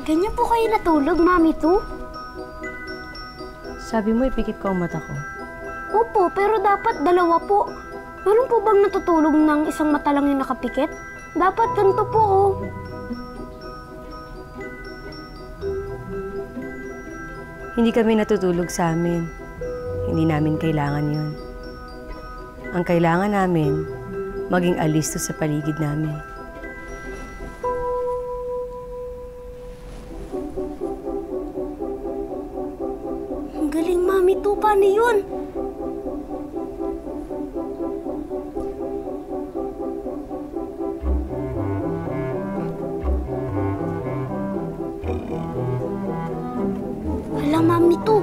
Ganyan po kayo natulog, Mami Tu? Sabi mo, ipikit ko ang mata ko. Opo, pero dapat dalawa po. Meron po bang natutulog ng isang mata lang yung nakapikit? Dapat ganito po, oh. Hindi kami natutulog sa amin. Hindi namin kailangan yun. Ang kailangan namin, maging alisto sa paligid namin. Ang galing, Mami Tu. Paano yun? Hala, Mami Tu.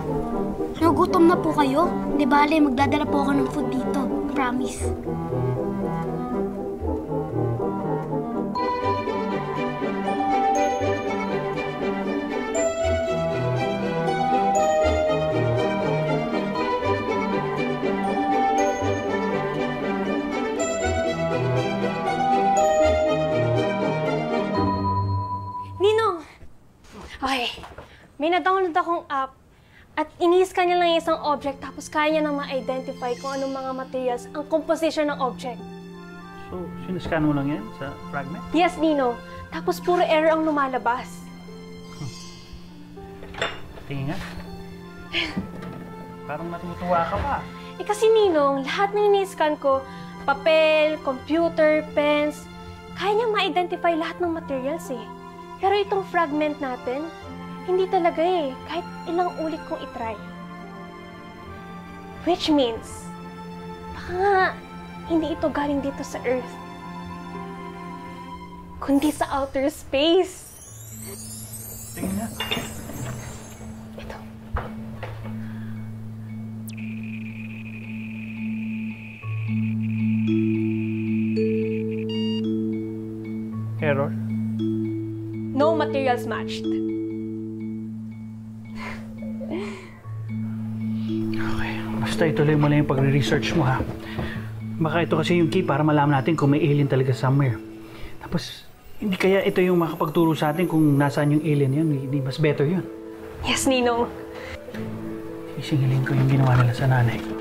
Nagutom na po kayo? Di bale, magdadala po ako ng food dito. Promise. Ninong! Okay. May na-download akong app at ini-scan niya lang yung isang object tapos kaya niya na ma-identify kung anong mga materials ang composition ng object. So, sinascan mo lang yan sa fragment? Yes, Nino. Tapos puro error ang lumalabas. Tingin nga. Parang natutuwa ka pa. Eh kasi, Ninong, lahat ng ini-scan ko, papel, computer, pens, kaya niya ma-identify lahat ng materials eh. Pero itong fragment natin, hindi talaga eh, kahit ilang ulit kong itry. Which means, baka nga, hindi ito galing dito sa Earth, kundi sa outer space. Tingin nga. Ito. Error? No materials matched. Basta ituloy mo lang yung pagre-research mo, ha? Baka ito kasi yung key para malaman natin kung may alien talaga somewhere. Tapos, hindi kaya ito yung makapagturo sa atin kung nasaan yung alien yun. Hindi mas better yun. Yes, Ninong. Isingilin ko yung ginawa nila sa nanay ko.